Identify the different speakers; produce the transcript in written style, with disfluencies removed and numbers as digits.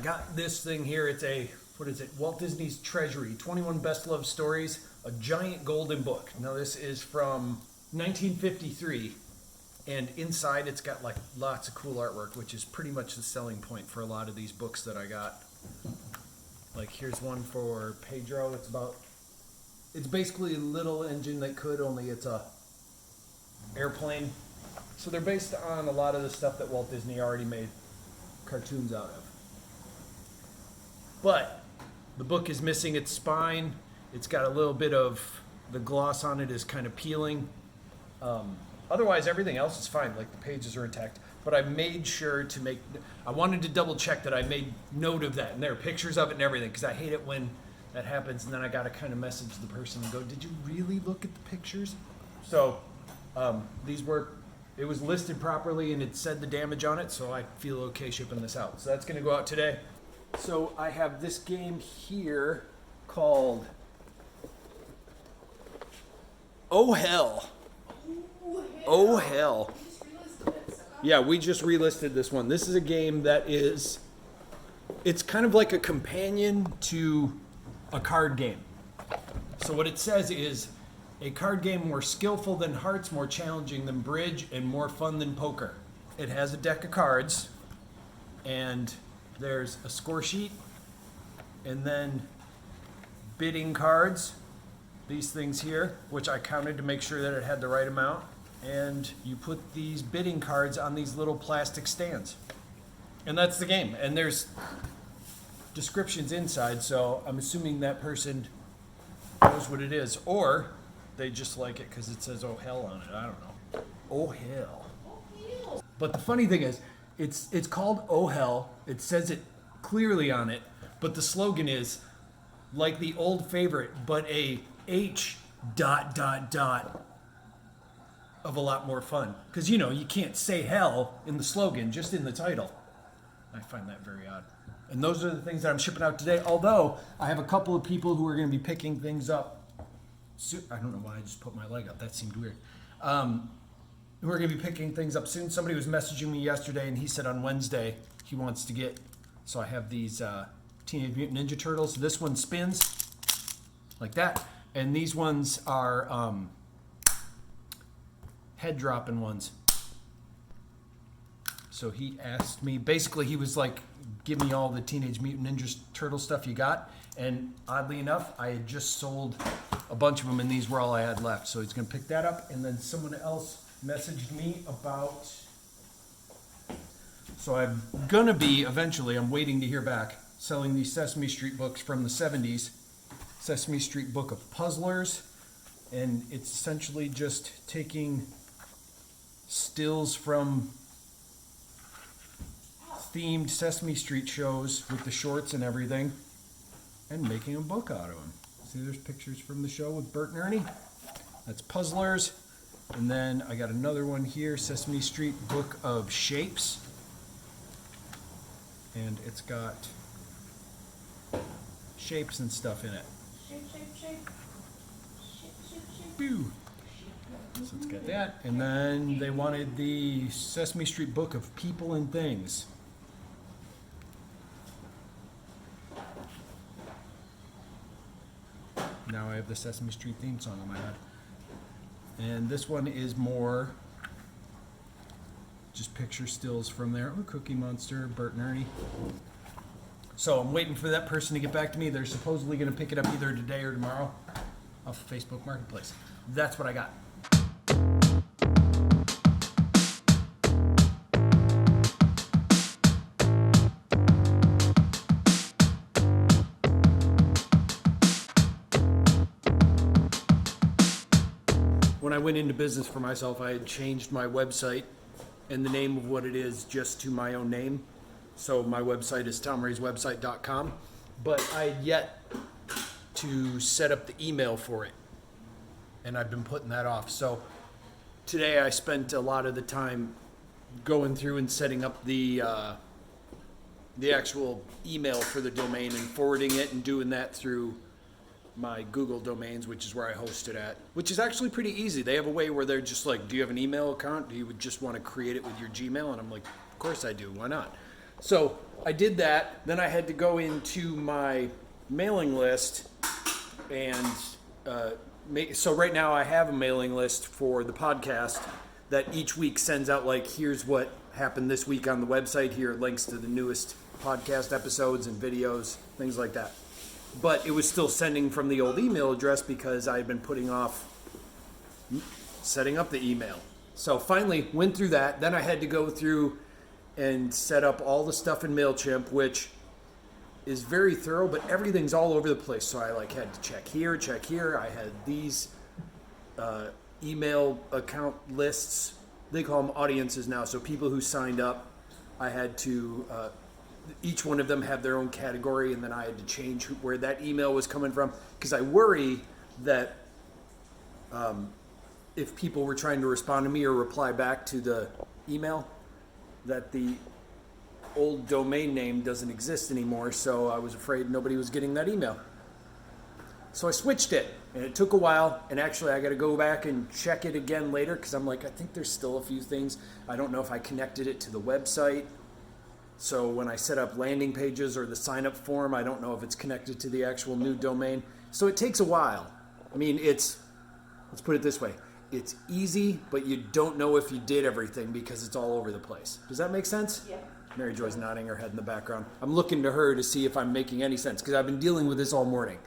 Speaker 1: got this thing here. It's a, what is it? Walt Disney's Treasury, 21 Best Loved Stories, a giant golden book. Now this is from 1953, and inside it's got like lots of cool artwork, which is pretty much the selling point for a lot of these books that I got. Like here's one for Pedro. It's basically a little engine that could, only it's a airplane. So they're based on a lot of the stuff that Walt Disney already made cartoons out of. But the book is missing its spine. It's got a little bit of the gloss on it is kind of peeling. Otherwise, everything else is fine. Like the pages are intact. But I made sure to I wanted to double check that I made note of that. And there are pictures of it and everything, because I hate it when that happens. And then I got to kind of message the person and go, did you really look at the pictures? So it was listed properly and it said the damage on it. So I feel okay shipping this out. So that's going to go out today. So I have this game here called Oh Hell. Oh Hell. Yeah, we just relisted this one. This is a game that it's kind of like a companion to a card game. So what it says is a card game more skillful than hearts, more challenging than bridge, and more fun than poker. It has a deck of cards, and there's a score sheet, and then bidding cards, these things here, which I counted to make sure that it had the right amount. And you put these bidding cards on these little plastic stands. And that's the game. And there's descriptions inside, so I'm assuming that person knows what it is. Or they just like it because it says oh hell on it. I don't know. Oh hell. But the funny thing is, it's called Oh Hell. It says it clearly on it, but the slogan is like the old favorite, but a H ... of a lot more fun. Because, you can't say hell in the slogan, just in the title. I find that very odd. And those are the things that I'm shipping out today, although I have a couple of people who are going to be picking things up soon. I don't know why I just put my leg up. That seemed weird. Who are going to be picking things up soon. Somebody was messaging me yesterday, and he said on Wednesday he wants to get... So I have these Teenage Mutant Ninja Turtles. This one spins like that. And these ones are... head-dropping ones. So he asked me, basically he was like, give me all the Teenage Mutant Ninja Turtle stuff you got. And oddly enough, I had just sold a bunch of them and these were all I had left. So he's gonna pick that up. And then someone else messaged me about, so I'm gonna be, eventually, I'm waiting to hear back, selling these Sesame Street books from the 70s. Sesame Street Book of Puzzlers. And it's essentially just taking stills from themed Sesame Street shows with the shorts and everything and making a book out of them. See, there's pictures from the show with Bert and Ernie. That's Puzzlers. And then I got another one here, Sesame Street Book of Shapes. And it's got shapes and stuff in it.
Speaker 2: Shape.
Speaker 1: Boo. So let's get that. And then they wanted the Sesame Street Book of People and Things. Now I have the Sesame Street theme song in my head. And this one is more just picture stills from there. Oh, Cookie Monster, Bert and Ernie. So I'm waiting for that person to get back to me. They're supposedly going to pick it up either today or tomorrow off of Facebook Marketplace. That's what I got. When I went into business for myself, I had changed my website and the name of what it is just to my own name. So my website is tomrayswebsite.com, but I had yet to set up the email for it. And I've been putting that off. So today I spent a lot of the time going through and setting up the actual email for the domain and forwarding it and doing that through my Google domains, which is where I host it at, which is actually pretty easy. They have a way where they're just like, do you have an email account? Do you would just want to create it with your Gmail? And I'm like, of course I do. Why not? So I did that. Then I had to go into my mailing list and so right now I have a mailing list for the podcast that each week sends out like, here's what happened this week on the website. Here are links to the newest podcast episodes and videos, things like that. But it was still sending from the old email address because I had been putting off setting up the email. So finally went through that. Then I had to go through and set up all the stuff in MailChimp, which is very thorough, but everything's all over the place. So I like had to check here. I had these email account lists. They call them audiences now. So people who signed up, I had to, each one of them have their own category, and then I had to change where that email was coming from, because I worry that if people were trying to respond to me or reply back to the email, that the old domain name doesn't exist anymore, so I was afraid nobody was getting that email. So I switched it, and it took a while, and actually I got to go back and check it again later, because I'm like, I think there's still a few things. I don't know if I connected it to the website. So when I set up landing pages or the sign-up form, I don't know if it's connected to the actual new domain. So it takes a while. I mean, let's put it this way. It's easy, but you don't know if you did everything because it's all over the place. Does that make sense?
Speaker 2: Yeah.
Speaker 1: Mary Joy's nodding her head in the background. I'm looking to her to see if I'm making any sense, because I've been dealing with this all morning.